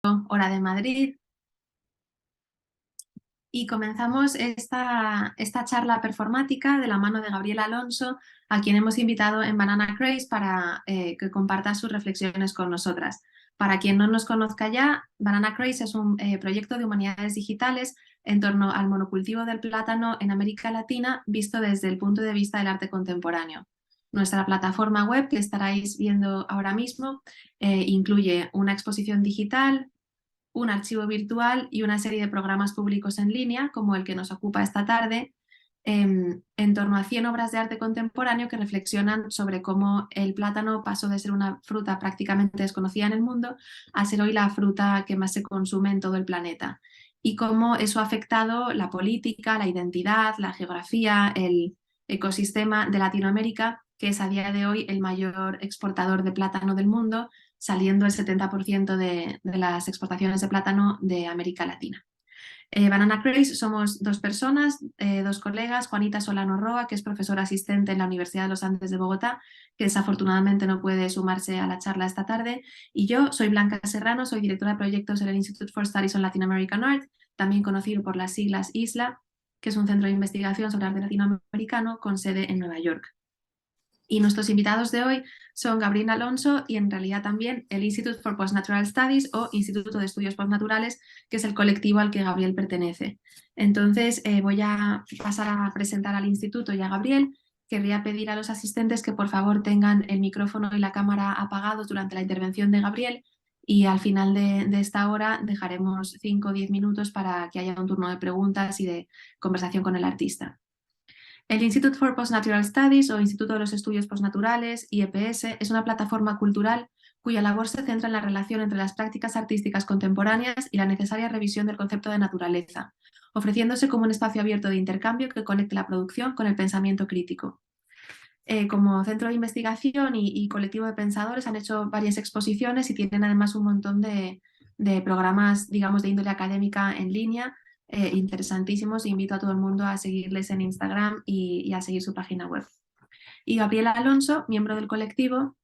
hora de Madrid, y comenzamos esta charla performática de la mano de Gabriel Alonso, a quien hemos invitado en Banana Craze para que comparta sus reflexiones con nosotras. Para quien no nos conozca ya, Banana Craze es un proyecto de humanidades digitales en torno al monocultivo del plátano en América Latina, visto desde el punto de vista del arte contemporáneo. Nuestra plataforma web, que estaréis viendo ahora mismo, incluye una exposición digital, un archivo virtual y una serie de programas públicos en línea, como el que nos ocupa esta tarde, en torno a 100 obras de arte contemporáneo que reflexionan sobre cómo el plátano pasó de ser una fruta prácticamente desconocida en el mundo a ser hoy la fruta que más se consume en todo el planeta, y cómo eso ha afectado la política, la identidad, la geografía, el ecosistema de Latinoamérica, que es a día de hoy el mayor exportador de plátano del mundo, saliendo el 70% de las exportaciones de plátano de América Latina. Banana Craze somos dos personas, dos colegas: Juanita Solano Roa, que es profesora asistente en la Universidad de los Andes de Bogotá, que desafortunadamente no puede sumarse a la charla esta tarde, y yo soy Blanca Serrano, soy directora de proyectos en el Institute for Studies on Latin American Art, también conocido por las siglas ISLA, que es un centro de investigación sobre arte latinoamericano con sede en Nueva York. Y nuestros invitados de hoy son Gabriel Alonso y en realidad también el Institute for Postnatural Studies, o Instituto de Estudios Postnaturales, que es el colectivo al que Gabriel pertenece. Entonces voy a pasar a presentar al instituto y a Gabriel. Querría pedir a los asistentes que por favor tengan el micrófono y la cámara apagados durante la intervención de Gabriel, y al final de esta hora dejaremos 5 o 10 minutos para que haya un turno de preguntas y de conversación con el artista. El Institute for Postnatural Studies, o Instituto de los Estudios Postnaturales, IEPS, es una plataforma cultural cuya labor se centra en la relación entre las prácticas artísticas contemporáneas y la necesaria revisión del concepto de naturaleza, ofreciéndose como un espacio abierto de intercambio que conecte la producción con el pensamiento crítico. Como centro de investigación y colectivo de pensadores han hecho varias exposiciones y tienen además un montón de programas, digamos, de índole académica en línea, interesantísimos. Invito a todo el mundo a seguirles en Instagram y a seguir su página web. Y Gabriel Alonso, miembro del colectivo,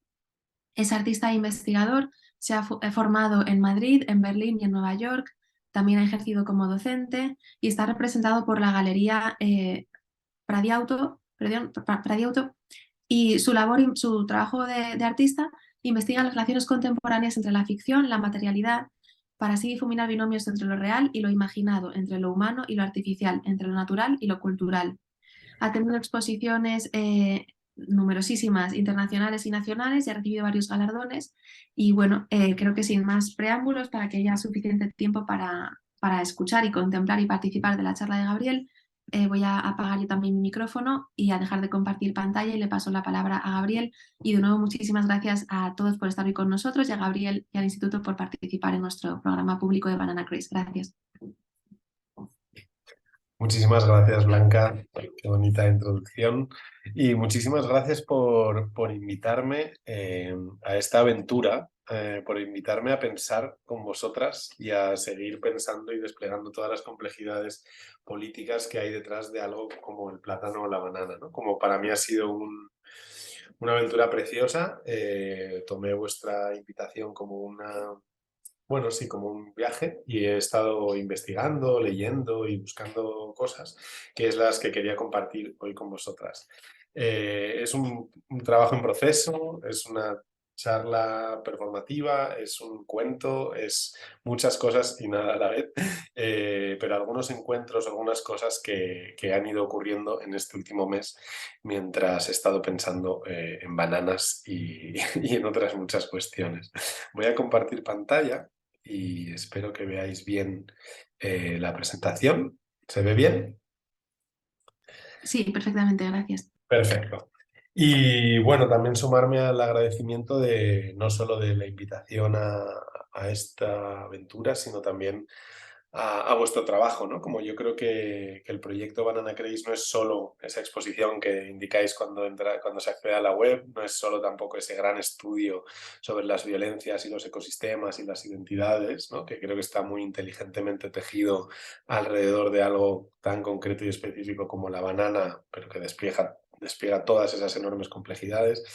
es artista e investigador, se ha formado en Madrid, en Berlín y en Nueva York. También ha ejercido como docente y está representado por la Galería Pradiauto, y su labor y su trabajo de artista investiga las relaciones contemporáneas entre la ficción, la materialidad, para así difuminar binomios entre lo real y lo imaginado, entre lo humano y lo artificial, entre lo natural y lo cultural. Ha tenido exposiciones numerosísimas, internacionales y nacionales, y ha recibido varios galardones. Y bueno, creo que sin más preámbulos, para que haya suficiente tiempo para escuchar y contemplar y participar de la charla de Gabriel, voy a apagar yo también mi micrófono y a dejar de compartir pantalla, y le paso la palabra a Gabriel. Y de nuevo, muchísimas gracias a todos por estar hoy con nosotros, y a Gabriel y al Instituto por participar en nuestro programa público de Banana Craze. Gracias. Muchísimas gracias, Blanca. Qué bonita introducción. Y muchísimas gracias por invitarme a esta aventura, por invitarme a pensar con vosotras y a seguir pensando y desplegando todas las complejidades políticas que hay detrás de algo como el plátano o la banana, ¿no? Como para mí ha sido una aventura preciosa. Tomé vuestra invitación como bueno, sí, como un viaje, y he estado investigando, leyendo y buscando cosas, que es las que quería compartir hoy con vosotras. Es un trabajo en proceso, es una charla performativa, es un cuento, es muchas cosas y nada a la vez, pero algunos encuentros, algunas cosas que han ido ocurriendo en este último mes mientras he estado pensando en bananas y en otras muchas cuestiones. Voy a compartir pantalla y espero que veáis bien la presentación. ¿Se ve bien? Sí, perfectamente, gracias. Perfecto. Y bueno, también sumarme al agradecimiento de no solo de la invitación a esta aventura, sino también a vuestro trabajo, ¿no? Como yo creo que el proyecto Banana Craze no es solo esa exposición que indicáis cuando se accede a la web, no es solo tampoco ese gran estudio sobre las violencias y los ecosistemas y las identidades, ¿no? Que creo que está muy inteligentemente tejido alrededor de algo tan concreto y específico como la banana, pero que despliega todas esas enormes complejidades,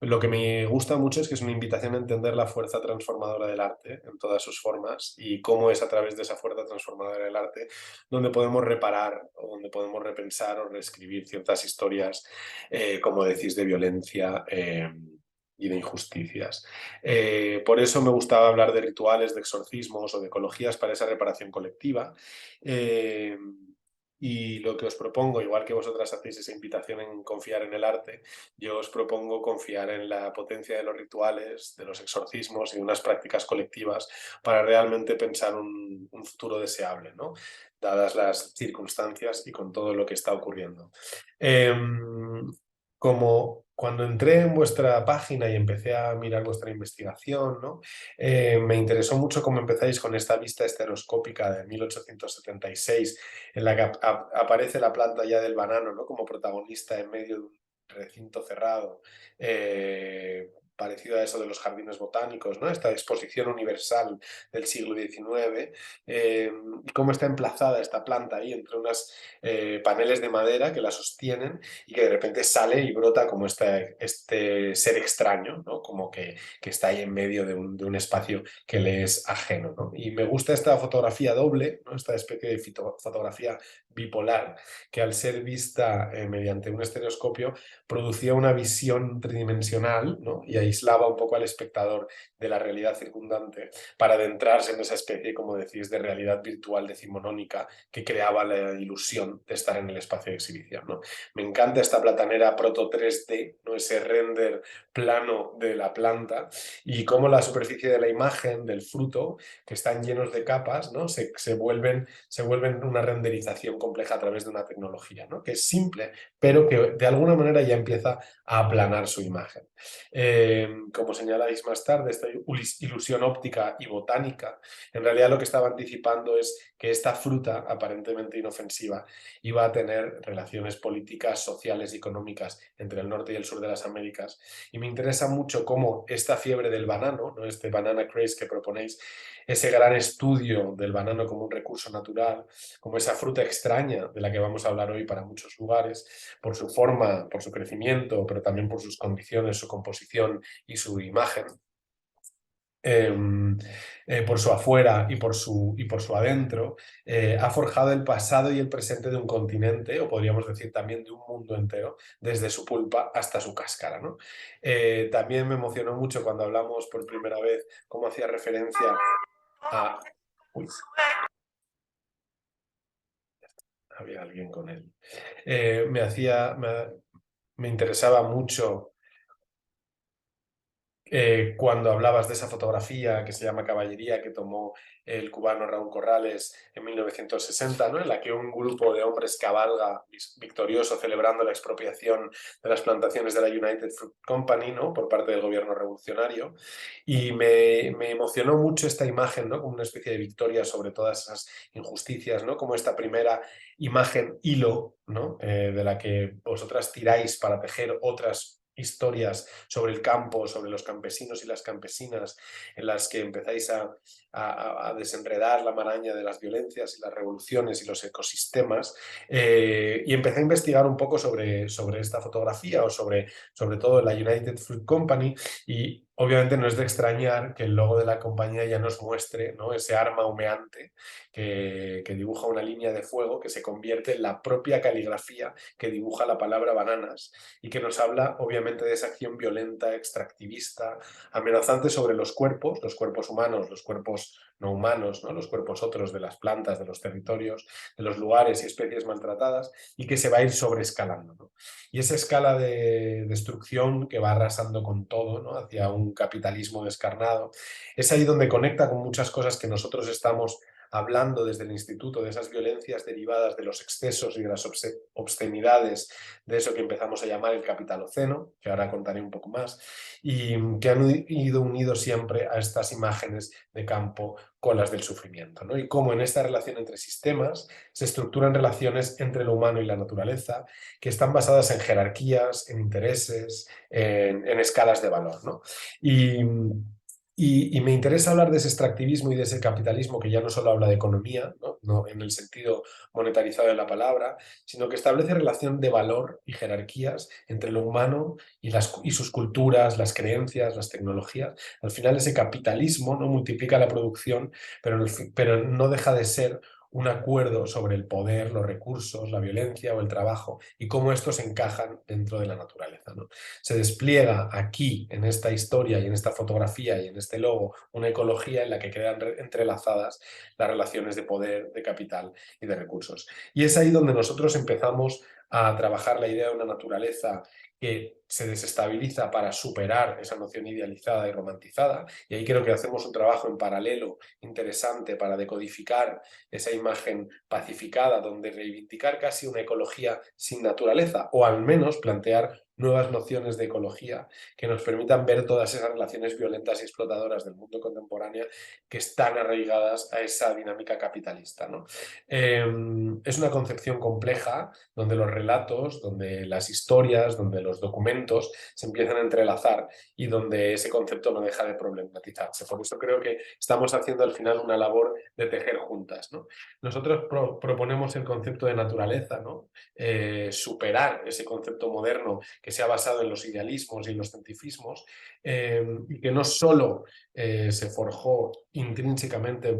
Lo que me gusta mucho es que es una invitación a entender la fuerza transformadora del arte en todas sus formas y cómo es a través de esa fuerza transformadora del arte donde podemos reparar o donde podemos repensar o reescribir ciertas historias, como decís, de violencia. Y de injusticias. Por eso me gustaba hablar de rituales, de exorcismos o de ecologías para esa reparación colectiva. Eh, y lo que os propongo, igual que vosotras hacéis esa invitación en confiar en el arte, yo os propongo confiar en la potencia de los rituales, de los exorcismos y de unas prácticas colectivas para realmente pensar un futuro deseable, ¿no? Dadas las circunstancias y con todo lo que está ocurriendo. Como cuando entré en vuestra página y empecé a mirar vuestra investigación, ¿no? Me interesó mucho cómo empezáis con esta vista estereoscópica de 1876 en la que aparece la planta ya del banano, ¿no? Como protagonista en medio de un recinto cerrado, parecido a eso de los jardines botánicos, ¿no? Esta exposición universal del siglo XIX, y cómo está emplazada esta planta ahí entre unos paneles de madera que la sostienen y que de repente sale y brota como este ser extraño, ¿no? Como que está ahí en medio de un espacio que le es ajeno, ¿no? Y me gusta esta fotografía doble, ¿no? Esta especie de fotografía bipolar, que al ser vista mediante un estereoscopio producía una visión tridimensional, ¿no? Y aislaba un poco al espectador de la realidad circundante para adentrarse en esa especie, como decís, de realidad virtual decimonónica que creaba la ilusión de estar en el espacio de exhibición, ¿no? Me encanta esta platanera proto 3D, ¿no? Ese render plano de la planta y cómo la superficie de la imagen, del fruto, que están llenos de capas, ¿no? se vuelven una renderización compleja a través de una tecnología, ¿no? Que es simple, pero que de alguna manera ya empieza a aplanar su imagen. Como señaláis más tarde, esta ilusión óptica y botánica, en realidad lo que estaba anticipando es que esta fruta aparentemente inofensiva iba a tener relaciones políticas, sociales y económicas entre el norte y el sur de las Américas. Y me interesa mucho cómo esta fiebre del banano, ¿no? Este banana craze que proponéis, ese gran estudio del banano como un recurso natural, como esa fruta extraña de la que vamos a hablar hoy para muchos lugares, por su forma, por su crecimiento, pero también por sus condiciones, su composición y su imagen. Por su afuera y por su adentro, ha forjado el pasado y el presente de un continente, o podríamos decir también de un mundo entero, desde su pulpa hasta su cáscara, ¿no? También me emocionó mucho cuando hablamos por primera vez cómo hacía referencia a... Uy, había alguien con él. Me interesaba mucho cuando hablabas de esa fotografía que se llama Caballería, que tomó el cubano Raúl Corrales en 1960, ¿no? En la que un grupo de hombres cabalga victorioso celebrando la expropiación de las plantaciones de la United Fruit Company, ¿no? Por parte del gobierno revolucionario. Y me emocionó mucho esta imagen, ¿no? Como una especie de victoria sobre todas esas injusticias, ¿no? Como esta primera imagen hilo, ¿no? De la que vosotras tiráis para tejer otras historias sobre el campo, sobre los campesinos y las campesinas, en las que empezáis a desenredar la maraña de las violencias y las revoluciones y los ecosistemas, y empecé a investigar un poco sobre esta fotografía o sobre todo la United Fruit Company, y obviamente no es de extrañar que el logo de la compañía ya nos muestre, ¿no? Ese arma humeante que dibuja una línea de fuego que se convierte en la propia caligrafía que dibuja la palabra bananas y que nos habla obviamente de esa acción violenta, extractivista, amenazante sobre los cuerpos humanos, los cuerpos no humanos, ¿no? Los cuerpos otros de las plantas, de los territorios, de los lugares y especies maltratadas, y que se va a ir sobreescalando, ¿no? Y esa escala de destrucción que va arrasando con todo, ¿no? Hacia un capitalismo descarnado, es ahí donde conecta con muchas cosas que nosotros estamos hablando desde el instituto, de esas violencias derivadas de los excesos y de las obscenidades, de eso que empezamos a llamar el capitaloceno, que ahora contaré un poco más, y que han ido unidos siempre a estas imágenes de campo con las del sufrimiento, ¿no? Y cómo en esta relación entre sistemas se estructuran relaciones entre lo humano y la naturaleza que están basadas en jerarquías, en intereses, en escalas de valor, ¿no? Y me interesa hablar de ese extractivismo y de ese capitalismo que ya no solo habla de economía, ¿no? No en el sentido monetarizado de la palabra, sino que establece relación de valor y jerarquías entre lo humano y sus culturas, las creencias, las tecnologías. Al final ese capitalismo no multiplica la producción, pero no deja de ser un acuerdo sobre el poder, los recursos, la violencia o el trabajo y cómo estos encajan dentro de la naturaleza, ¿no? Se despliega aquí, en esta historia y en esta fotografía y en este logo, una ecología en la que quedan entrelazadas las relaciones de poder, de capital y de recursos. Y es ahí donde nosotros empezamos a trabajar la idea de una naturaleza que se desestabiliza para superar esa noción idealizada y romantizada. Y ahí creo que hacemos un trabajo en paralelo interesante para decodificar esa imagen pacificada, donde reivindicar casi una ecología sin naturaleza, o al menos plantear nuevas nociones de ecología que nos permitan ver todas esas relaciones violentas y explotadoras del mundo contemporáneo que están arraigadas a esa dinámica capitalista, ¿no? Es una concepción compleja donde los relatos, donde las historias, donde los documentos se empiezan a entrelazar y donde ese concepto no deja de problematizarse. Por eso creo que estamos haciendo al final una labor de tejer juntas, ¿no? Nosotros proponemos el concepto de naturaleza, ¿no? Superar ese concepto moderno que se ha basado en los idealismos y en los cientifismos y que no solo se forjó intrínsecamente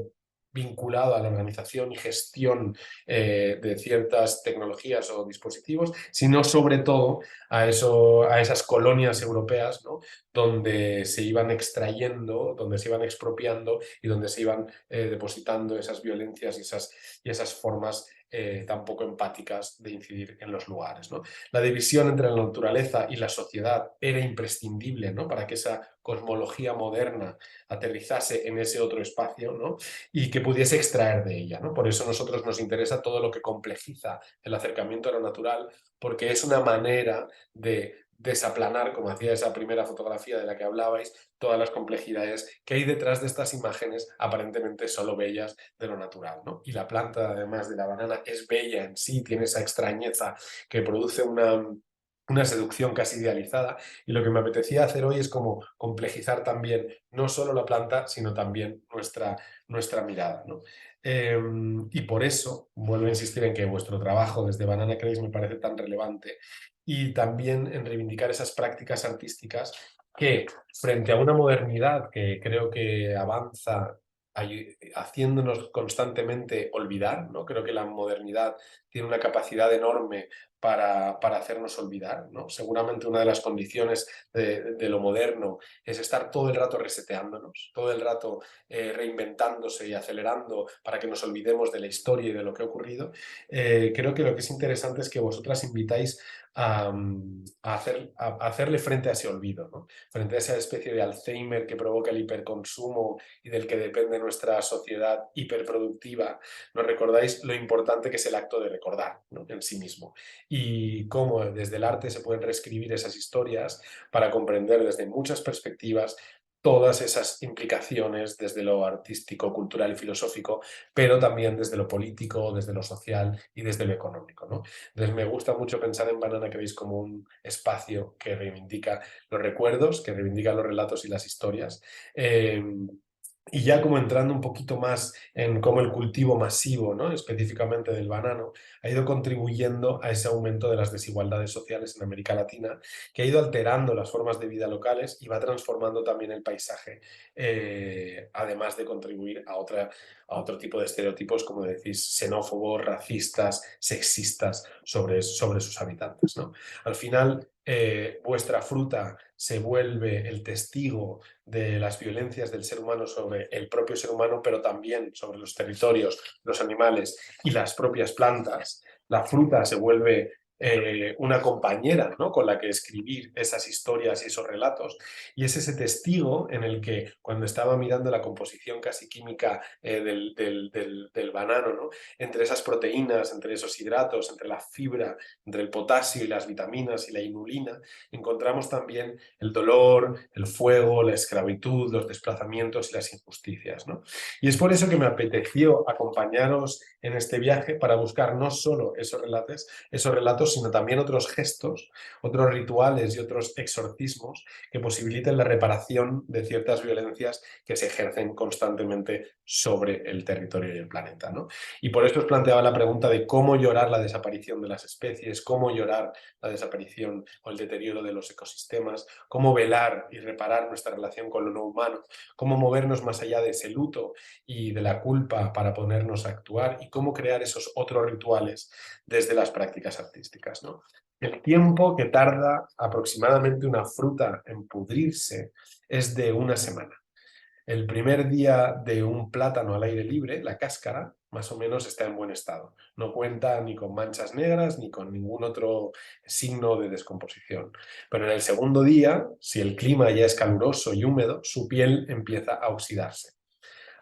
vinculado a la organización y gestión de ciertas tecnologías o dispositivos, sino sobre todo a esas colonias europeas, ¿no? Donde se iban extrayendo, donde se iban expropiando y donde se iban depositando esas violencias y esas formas tan poco empáticas de incidir en los lugares, ¿no? La división entre la naturaleza y la sociedad era imprescindible, ¿no? Para que esa cosmología moderna aterrizase en ese otro espacio, ¿no? Y que pudiese extraer de ella, ¿no? Por eso a nosotros nos interesa todo lo que complejiza el acercamiento a lo natural, porque es una manera de desaplanar, como hacía esa primera fotografía de la que hablabais, todas las complejidades que hay detrás de estas imágenes aparentemente solo bellas de lo natural, ¿no? Y la planta, además de la banana, es bella en sí, tiene esa extrañeza que produce una seducción casi idealizada, y lo que me apetecía hacer hoy es como complejizar también no solo la planta, sino también nuestra mirada, ¿no? Y por eso vuelvo a insistir en que vuestro trabajo desde Banana Craze me parece tan relevante, y también en reivindicar esas prácticas artísticas que, frente a una modernidad que creo que avanza haciéndonos constantemente olvidar, ¿no? Creo que la modernidad tiene una capacidad enorme para hacernos olvidar, ¿no? Seguramente una de las condiciones de lo moderno es estar todo el rato reseteándonos, todo el rato reinventándose y acelerando para que nos olvidemos de la historia y de lo que ha ocurrido. Creo que lo que es interesante es que vosotras invitáis a hacerle frente a ese olvido, ¿no? Frente a esa especie de Alzheimer que provoca el hiperconsumo y del que depende nuestra sociedad hiperproductiva. Nos recordáis lo importante que es el acto de recordar, ¿no? En sí mismo, y cómo desde el arte se pueden reescribir esas historias para comprender desde muchas perspectivas todas esas implicaciones desde lo artístico, cultural y filosófico, pero también desde lo político, desde lo social y desde lo económico, ¿no? Entonces me gusta mucho pensar en Banana Craze como un espacio que reivindica los recuerdos, que reivindica los relatos y las historias. Y ya como entrando un poquito más en cómo el cultivo masivo, ¿no? Específicamente del banano, ha ido contribuyendo a ese aumento de las desigualdades sociales en América Latina, que ha ido alterando las formas de vida locales y va transformando también el paisaje, además de contribuir a otro tipo de estereotipos, como decís, xenófobos, racistas, sexistas sobre sus habitantes, ¿no? Al final, vuestra fruta se vuelve el testigo de las violencias del ser humano sobre el propio ser humano, pero también sobre los territorios, los animales y las propias plantas. La fruta se vuelve una compañera, ¿no? Con la que escribir esas historias y esos relatos, y es ese testigo en el que, cuando estaba mirando la composición casi química del banano, ¿no? Entre esas proteínas, entre esos hidratos, entre la fibra, entre el potasio y las vitaminas y la inulina, encontramos también el dolor, el fuego, la esclavitud, los desplazamientos y las injusticias, ¿no? Y es por eso que me apeteció acompañaros en este viaje, para buscar no solo esos relatos, ritos, sino también otros gestos, otros rituales y otros exorcismos que posibiliten la reparación de ciertas violencias que se ejercen constantemente sobre el territorio y el planeta, ¿no? Y por eso os planteaba la pregunta de cómo llorar la desaparición de las especies, cómo llorar la desaparición o el deterioro de los ecosistemas, cómo velar y reparar nuestra relación con lo no humano, cómo movernos más allá de ese luto y de la culpa para ponernos a actuar y cómo crear esos otros rituales desde las prácticas artísticas, ¿no? El tiempo que tarda aproximadamente una fruta en pudrirse es de una semana. El primer día de un plátano al aire libre, la cáscara, más o menos está en buen estado. No cuenta ni con manchas negras ni con ningún otro signo de descomposición. Pero en el segundo día, si el clima ya es caluroso y húmedo, su piel empieza a oxidarse.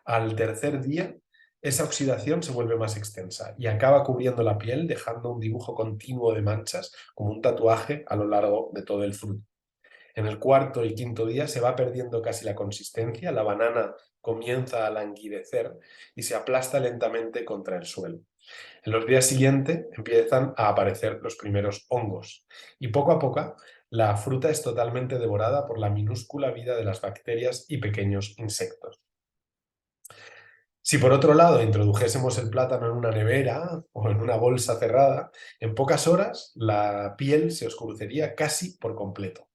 Al tercer día, esa oxidación se vuelve más extensa y acaba cubriendo la piel, dejando un dibujo continuo de manchas, como un tatuaje a lo largo de todo el fruto. En el cuarto y quinto día se va perdiendo casi la consistencia, la banana comienza a languidecer y se aplasta lentamente contra el suelo. En los días siguientes empiezan a aparecer los primeros hongos y poco a poco la fruta es totalmente devorada por la minúscula vida de las bacterias y pequeños insectos. Si por otro lado introdujésemos el plátano en una nevera o en una bolsa cerrada, en pocas horas la piel se oscurecería casi por completo.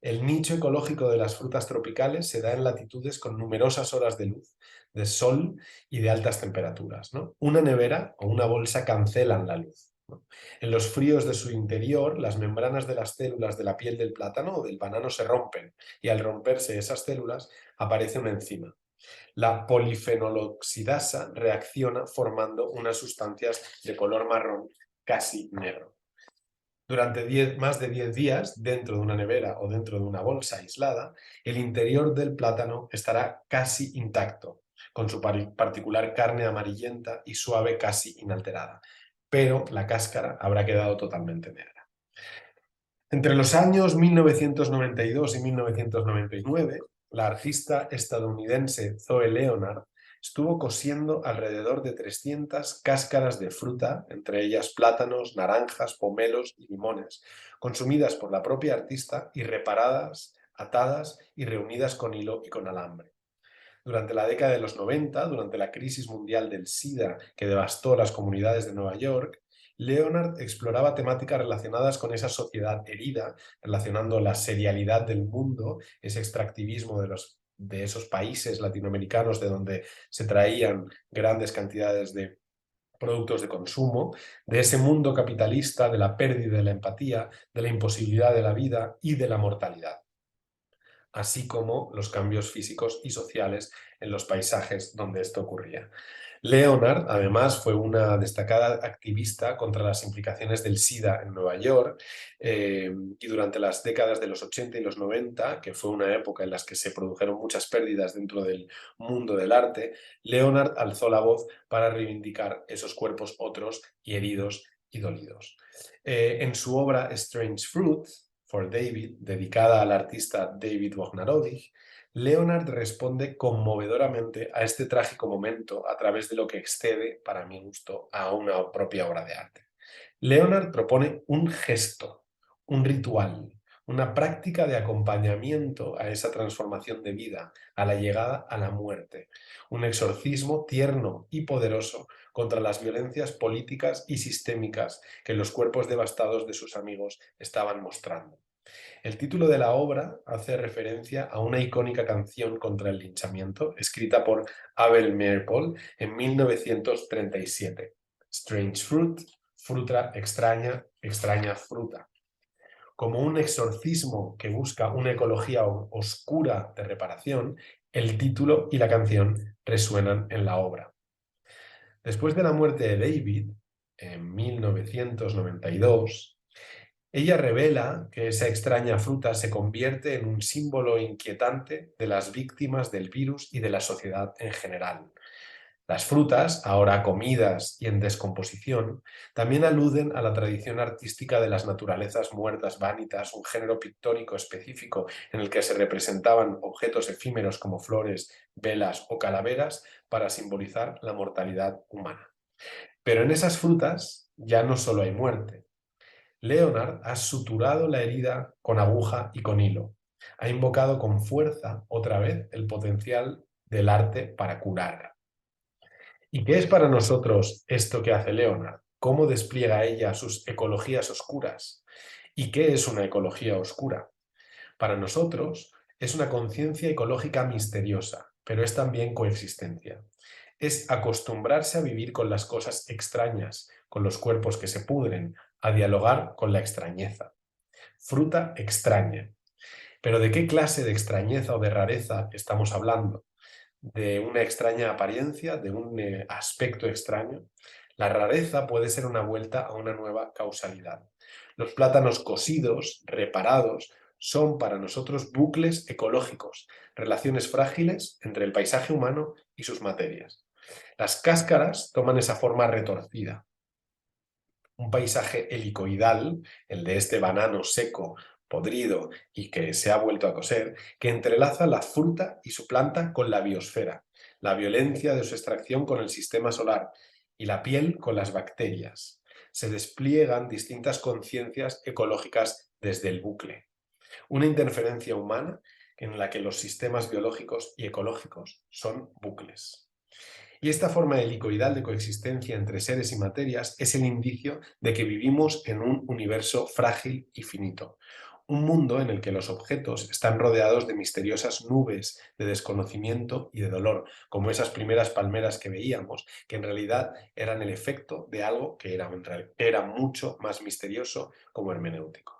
El nicho ecológico de las frutas tropicales se da en latitudes con numerosas horas de luz, de sol y de altas temperaturas, ¿no? Una nevera o una bolsa cancelan la luz, ¿no? En los fríos de su interior, las membranas de las células de la piel del plátano o del banano se rompen y al romperse esas células aparece una enzima. La polifenoloxidasa reacciona formando unas sustancias de color marrón casi negro. Durante más de 10 días, dentro de una nevera o dentro de una bolsa aislada, el interior del plátano estará casi intacto, con su particular carne amarillenta y suave casi inalterada, pero la cáscara habrá quedado totalmente negra. Entre los años 1992 y 1999, la artista estadounidense Zoe Leonard estuvo cosiendo alrededor de 300 cáscaras de fruta, entre ellas plátanos, naranjas, pomelos y limones, consumidas por la propia artista y reparadas, atadas y reunidas con hilo y con alambre. Durante la década de los 90, durante la crisis mundial del SIDA que devastó las comunidades de Nueva York, Leonard exploraba temáticas relacionadas con esa sociedad herida, relacionando la serialidad del mundo, ese extractivismo de esos países latinoamericanos de donde se traían grandes cantidades de productos de consumo, de ese mundo capitalista, de la pérdida de la empatía, de la imposibilidad de la vida y de la mortalidad, así como los cambios físicos y sociales en los paisajes donde esto ocurría. Leonard, además, fue una destacada activista contra las implicaciones del SIDA en Nueva York y durante las décadas de los 80 y los 90, que fue una época en la que se produjeron muchas pérdidas dentro del mundo del arte, Leonard alzó la voz para reivindicar esos cuerpos otros y heridos y dolidos. En su obra Strange Fruit, for David, dedicada al artista David Wojnarowicz, Leonard responde conmovedoramente a este trágico momento a través de lo que excede, para mi gusto, a una propia obra de arte. Leonard propone un gesto, un ritual, una práctica de acompañamiento a esa transformación de vida, a la llegada a la muerte, un exorcismo tierno y poderoso contra las violencias políticas y sistémicas que los cuerpos devastados de sus amigos estaban mostrando. El título de la obra hace referencia a una icónica canción contra el linchamiento escrita por Abel Meerpol en 1937. Strange Fruit, fruta extraña, extraña fruta. Como un exorcismo que busca una ecología oscura de reparación, el título y la canción resuenan en la obra. Después de la muerte de David, en 1992, ella revela que esa extraña fruta se convierte en un símbolo inquietante de las víctimas del virus y de la sociedad en general. Las frutas, ahora comidas y en descomposición, también aluden a la tradición artística de las naturalezas muertas vanitas, un género pictórico específico en el que se representaban objetos efímeros como flores, velas o calaveras para simbolizar la mortalidad humana. Pero en esas frutas ya no solo hay muerte. Leonard ha suturado la herida con aguja y con hilo. Ha invocado con fuerza otra vez el potencial del arte para curar. ¿Y qué es para nosotros esto que hace Leonard? ¿Cómo despliega ella sus ecologías oscuras? ¿Y qué es una ecología oscura? Para nosotros es una conciencia ecológica misteriosa, pero es también coexistencia. Es acostumbrarse a vivir con las cosas extrañas, con los cuerpos que se pudren, a dialogar con la extrañeza. Fruta extraña. Pero ¿de qué clase de extrañeza o de rareza estamos hablando? ¿De una extraña apariencia, de un aspecto extraño? La rareza puede ser una vuelta a una nueva causalidad. Los plátanos cocidos, reparados, son para nosotros bucles ecológicos, relaciones frágiles entre el paisaje humano y sus materias. Las cáscaras toman esa forma retorcida. Un paisaje helicoidal, el de este banano seco, podrido y que se ha vuelto a coser, que entrelaza la fruta y su planta con la biosfera, la violencia de su extracción con el sistema solar y la piel con las bacterias. Se despliegan distintas conciencias ecológicas desde el bucle. Una interferencia humana en la que los sistemas biológicos y ecológicos son bucles. Y esta forma helicoidal de coexistencia entre seres y materias es el indicio de que vivimos en un universo frágil y finito. Un mundo en el que los objetos están rodeados de misteriosas nubes de desconocimiento y de dolor, como esas primeras palmeras que veíamos, que en realidad eran el efecto de algo que era mucho más misterioso como hermenéutico.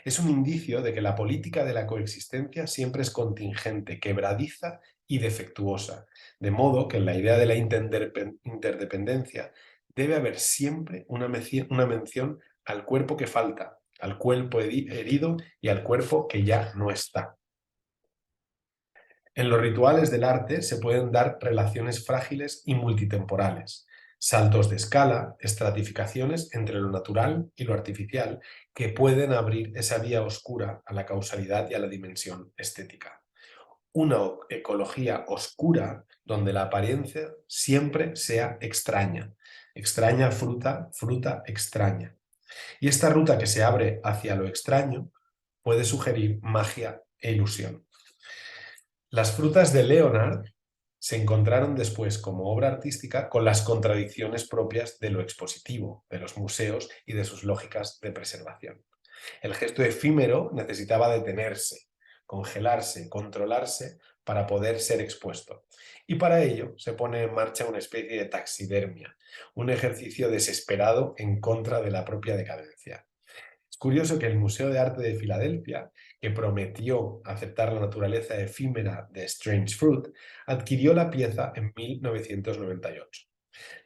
Es un indicio de que la política de la coexistencia siempre es contingente, quebradiza y defectuosa, de modo que en la idea de la interdependencia debe haber siempre una mención al cuerpo que falta, al cuerpo herido y al cuerpo que ya no está. En los rituales del arte se pueden dar relaciones frágiles y multitemporales, saltos de escala, estratificaciones entre lo natural y lo artificial que pueden abrir esa vía oscura a la causalidad y a la dimensión estética. Una ecología oscura donde la apariencia siempre sea extraña. Extraña fruta, fruta extraña. Y esta ruta que se abre hacia lo extraño puede sugerir magia e ilusión. Las frutas de Leonard se encontraron después como obra artística con las contradicciones propias de lo expositivo, de los museos y de sus lógicas de preservación. El gesto efímero necesitaba detenerse, congelarse, controlarse para poder ser expuesto. Y para ello se pone en marcha una especie de taxidermia, un ejercicio desesperado en contra de la propia decadencia. Es curioso que el Museo de Arte de Filadelfia, que prometió aceptar la naturaleza efímera de Strange Fruit, adquirió la pieza en 1998.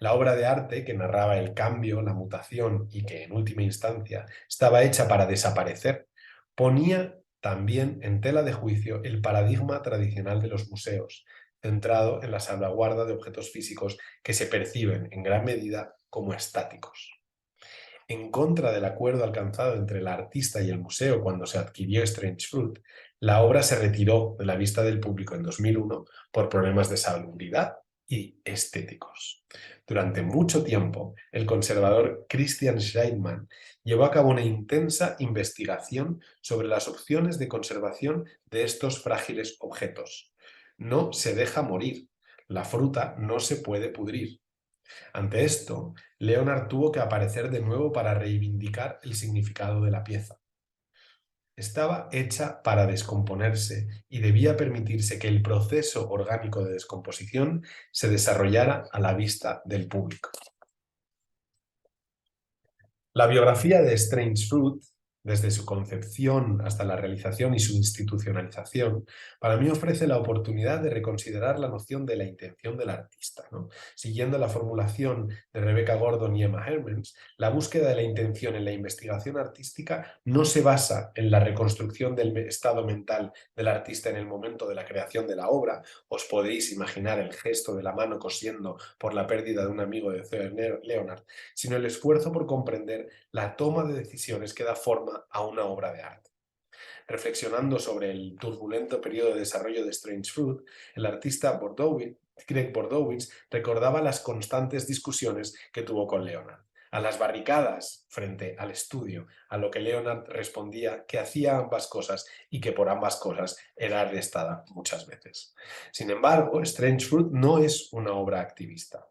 La obra de arte que narraba el cambio, la mutación y que en última instancia estaba hecha para desaparecer, ponía también en tela de juicio el paradigma tradicional de los museos, centrado en la salvaguarda de objetos físicos que se perciben en gran medida como estáticos. En contra del acuerdo alcanzado entre el artista y el museo cuando se adquirió Strange Fruit, la obra se retiró de la vista del público en 2001 por problemas de salubridad y estéticos. Durante mucho tiempo, el conservador Christian Scheidman llevó a cabo una intensa investigación sobre las opciones de conservación de estos frágiles objetos. No se deja morir. La fruta no se puede pudrir. Ante esto, Leonard tuvo que aparecer de nuevo para reivindicar el significado de la pieza. Estaba hecha para descomponerse y debía permitirse que el proceso orgánico de descomposición se desarrollara a la vista del público. La biografía de Strange Fruit, desde su concepción hasta la realización y su institucionalización, para mí ofrece la oportunidad de reconsiderar la noción de la intención del artista, ¿no? Siguiendo la formulación de Rebecca Gordon y Emma Hermans, la búsqueda de la intención en la investigación artística no se basa en la reconstrucción del estado mental del artista en el momento de la creación de la obra. Os podéis imaginar el gesto de la mano cosiendo por la pérdida de un amigo de Theo Leonard, sino el esfuerzo por comprender la toma de decisiones que da forma a una obra de arte. Reflexionando sobre el turbulento periodo de desarrollo de Strange Fruit, el artista Greg Bordowitz recordaba las constantes discusiones que tuvo con Leonard. A las barricadas frente al estudio, a lo que Leonard respondía que hacía ambas cosas y que por ambas cosas era arrestada muchas veces. Sin embargo, Strange Fruit no es una obra activista.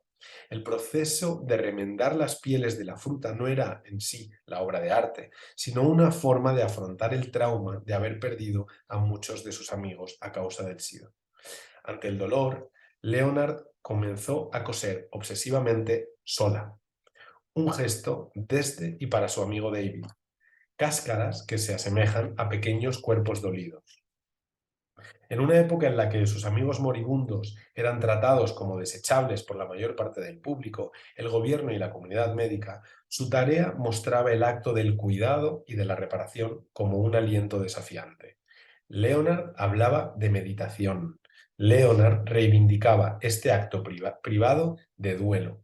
El proceso de remendar las pieles de la fruta no era en sí la obra de arte, sino una forma de afrontar el trauma de haber perdido a muchos de sus amigos a causa del SIDA. Ante el dolor, Leonard comenzó a coser obsesivamente sola, un gesto desde y para su amigo David, cáscaras que se asemejan a pequeños cuerpos dolidos. En una época en la que sus amigos moribundos eran tratados como desechables por la mayor parte del público, el gobierno y la comunidad médica, su tarea mostraba el acto del cuidado y de la reparación como un aliento desafiante. Leonard hablaba de meditación. Leonard reivindicaba este acto privado de duelo.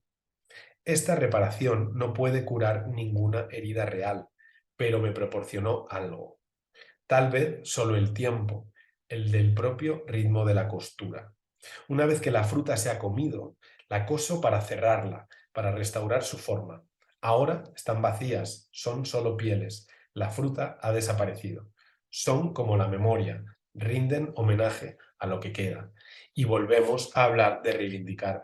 Esta reparación no puede curar ninguna herida real, pero me proporcionó algo. Tal vez solo el tiempo, el del propio ritmo de la costura. Una vez que la fruta se ha comido, la coso para cerrarla, para restaurar su forma. Ahora están vacías, son solo pieles. La fruta ha desaparecido. Son como la memoria, rinden homenaje a lo que queda. Y volvemos a hablar de reivindicar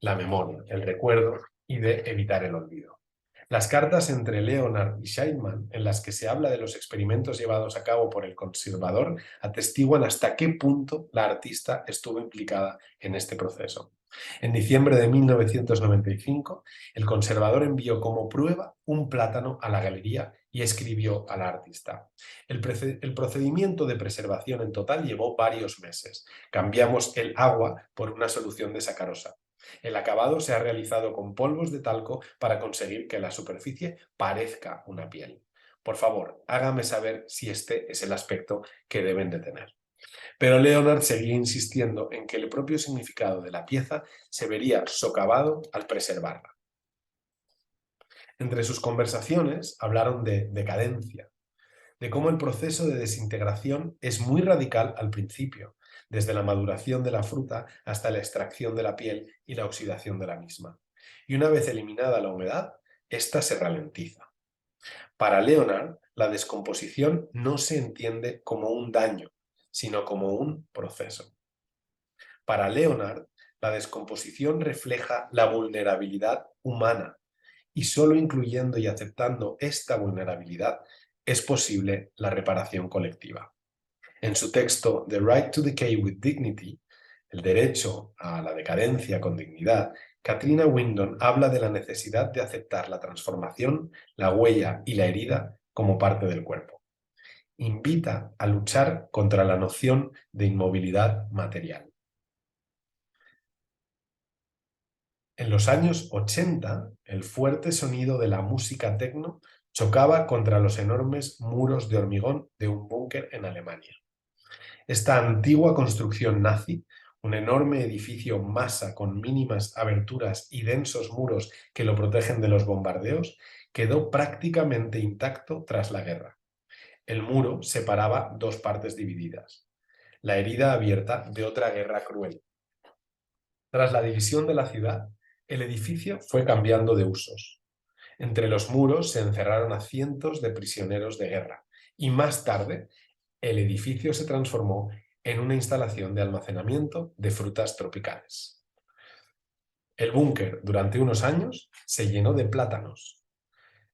la memoria, el recuerdo y de evitar el olvido. Las cartas entre Leonard y Scheidman, en las que se habla de los experimentos llevados a cabo por el conservador, atestiguan hasta qué punto la artista estuvo implicada en este proceso. En diciembre de 1995, el conservador envió como prueba un plátano a la galería y escribió a la artista. El procedimiento de preservación en total llevó varios meses. Cambiamos el agua por una solución de sacarosa. El acabado se ha realizado con polvos de talco para conseguir que la superficie parezca una piel. Por favor, hágame saber si este es el aspecto que deben de tener. Pero Leonard seguía insistiendo en que el propio significado de la pieza se vería socavado al preservarla. Entre sus conversaciones hablaron de decadencia, de cómo el proceso de desintegración es muy radical al principio, desde la maduración de la fruta hasta la extracción de la piel y la oxidación de la misma. Y una vez eliminada la humedad, ésta se ralentiza. Para Leonard, la descomposición no se entiende como un daño, sino como un proceso. Para Leonard, la descomposición refleja la vulnerabilidad humana y solo incluyendo y aceptando esta vulnerabilidad es posible la reparación colectiva. En su texto The Right to Decay with Dignity, el derecho a la decadencia con dignidad, Katrina Windon habla de la necesidad de aceptar la transformación, la huella y la herida como parte del cuerpo. Invita a luchar contra la noción de inmovilidad material. En los años 80, el fuerte sonido de la música techno chocaba contra los enormes muros de hormigón de un búnker en Alemania. Esta antigua construcción nazi, un enorme edificio masa con mínimas aberturas y densos muros que lo protegen de los bombardeos, quedó prácticamente intacto tras la guerra. El muro separaba dos partes divididas, la herida abierta de otra guerra cruel. Tras la división de la ciudad, el edificio fue cambiando de usos. Entre los muros se encerraron a cientos de prisioneros de guerra y más tarde el edificio se transformó en una instalación de almacenamiento de frutas tropicales. El búnker durante unos años se llenó de plátanos.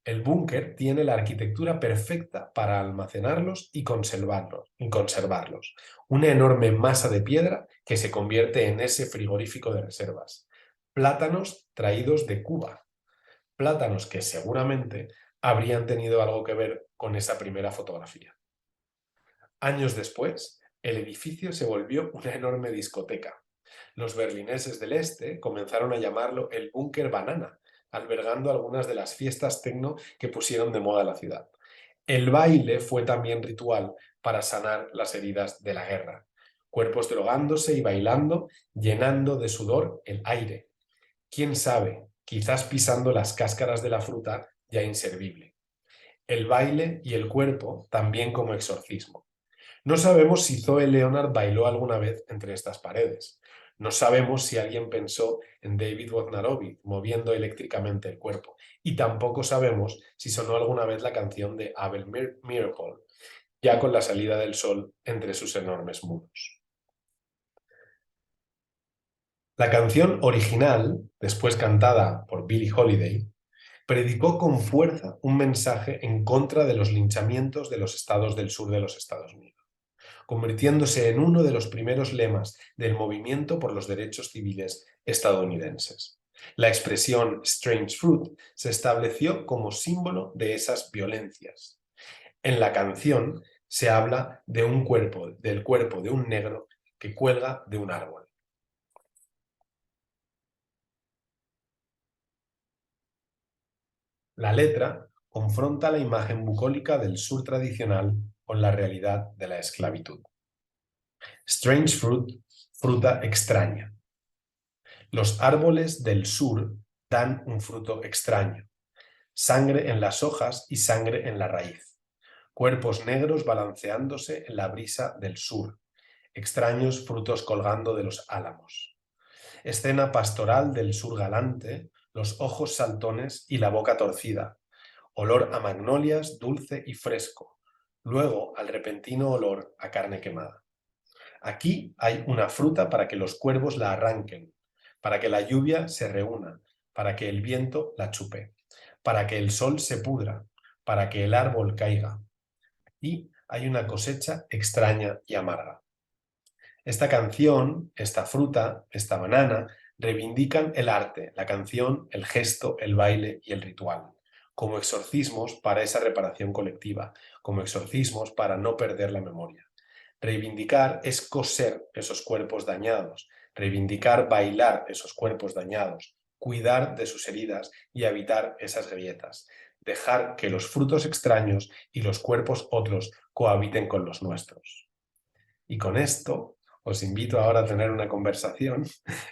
El búnker tiene la arquitectura perfecta para almacenarlos y conservarlos. Una enorme masa de piedra que se convierte en ese frigorífico de reservas. Plátanos traídos de Cuba. Plátanos que seguramente habrían tenido algo que ver con esa primera fotografía. Años después, el edificio se volvió una enorme discoteca. Los berlineses del este comenzaron a llamarlo el Búnker Banana, albergando algunas de las fiestas techno que pusieron de moda la ciudad. El baile fue también ritual para sanar las heridas de la guerra. Cuerpos drogándose y bailando, llenando de sudor el aire. ¿Quién sabe? Quizás pisando las cáscaras de la fruta ya inservible. El baile y el cuerpo también como exorcismo. No sabemos si Zoe Leonard bailó alguna vez entre estas paredes. No sabemos si alguien pensó en David Wojnarowicz, moviendo eléctricamente el cuerpo. Y tampoco sabemos si sonó alguna vez la canción de Abel Meeropol, ya con la salida del sol entre sus enormes muros. La canción original, después cantada por Billie Holiday, predicó con fuerza un mensaje en contra de los linchamientos de los estados del sur de los Estados Unidos, convirtiéndose en uno de los primeros lemas del movimiento por los derechos civiles estadounidenses. La expresión Strange Fruit se estableció como símbolo de esas violencias. En la canción se habla de del cuerpo de un negro que cuelga de un árbol. La letra confronta la imagen bucólica del sur tradicional con la realidad de la esclavitud. Strange fruit, fruta extraña. Los árboles del sur dan un fruto extraño. Sangre en las hojas y sangre en la raíz. Cuerpos negros balanceándose en la brisa del sur. Extraños frutos colgando de los álamos. Escena pastoral del sur galante, los ojos saltones y la boca torcida. Olor a magnolias dulce y fresco. Luego al repentino olor a carne quemada. Aquí hay una fruta para que los cuervos la arranquen, para que la lluvia se reúna, para que el viento la chupe, para que el sol se pudra, para que el árbol caiga. Y hay una cosecha extraña y amarga. Esta canción, esta fruta, esta banana, reivindican el arte, la canción, el gesto, el baile y el ritual, como exorcismos para esa reparación colectiva, como exorcismos para no perder la memoria. Reivindicar es coser esos cuerpos dañados, reivindicar bailar esos cuerpos dañados, cuidar de sus heridas y evitar esas grietas, dejar que los frutos extraños y los cuerpos otros cohabiten con los nuestros. Y con esto os invito ahora a tener una conversación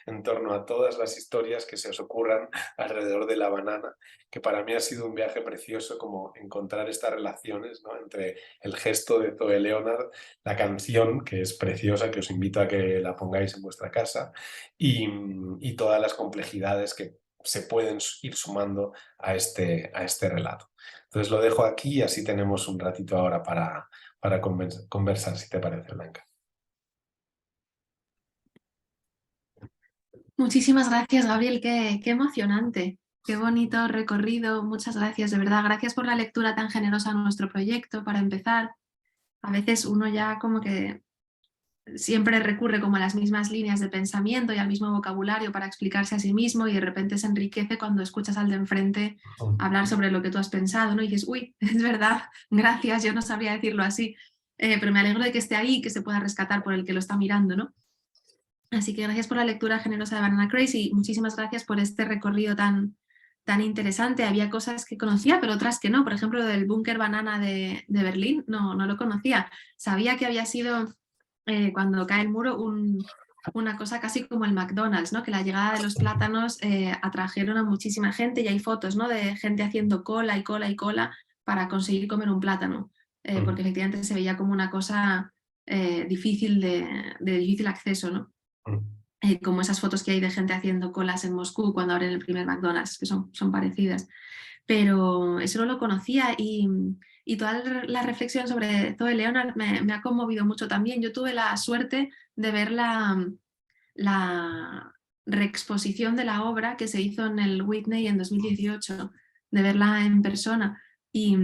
en torno a todas las historias que se os ocurran alrededor de la banana, que para mí ha sido un viaje precioso, como encontrar estas relaciones, ¿no?, entre el gesto de Zoe Leonard, la canción, que es preciosa, que os invito a que la pongáis en vuestra casa, y todas las complejidades que se pueden ir sumando a este relato. Entonces lo dejo aquí y así tenemos un ratito ahora para conversar, si te parece, Blanca. Muchísimas gracias, Gabriel, qué emocionante, qué bonito recorrido, muchas gracias, de verdad, gracias por la lectura tan generosa a nuestro proyecto, para empezar. A veces uno ya como que siempre recurre como a las mismas líneas de pensamiento y al mismo vocabulario para explicarse a sí mismo y de repente se enriquece cuando escuchas al de enfrente hablar sobre lo que tú has pensado, ¿no? Y dices, uy, es verdad, gracias, yo no sabría decirlo así, pero me alegro de que esté ahí y que se pueda rescatar por el que lo está mirando, ¿no? Así que gracias por la lectura generosa de Banana Crazy y muchísimas gracias por este recorrido tan interesante. Había cosas que conocía, pero otras que no. Por ejemplo, lo del búnker banana de Berlín, no lo conocía. Sabía que había sido, cuando cae el muro, una cosa casi como el McDonald's, ¿no? Que la llegada de los plátanos atrajeron a muchísima gente y hay fotos, ¿no?, de gente haciendo cola y cola y cola para conseguir comer un plátano, porque efectivamente se veía como una cosa difícil de difícil acceso, ¿no? Como esas fotos que hay de gente haciendo colas en Moscú cuando abren el primer McDonald's, que son parecidas. Pero eso no lo conocía y toda la reflexión sobre Zoe Leonard me ha conmovido mucho también. Yo tuve la suerte de ver la reexposición de la obra que se hizo en el Whitney en 2018, de verla en persona. Y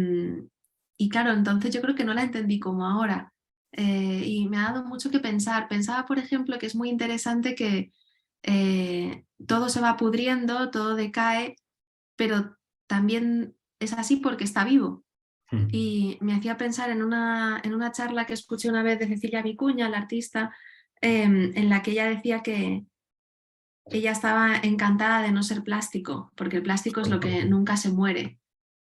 claro, entonces yo creo que no la entendí como ahora. Y me ha dado mucho que pensar. Pensaba, por ejemplo, que es muy interesante que todo se va pudriendo, todo decae, pero también es así porque está vivo. Y me hacía pensar en una charla que escuché una vez de Cecilia Vicuña, la artista, en la que ella decía que ella estaba encantada de no ser plástico, porque el plástico es lo que nunca se muere.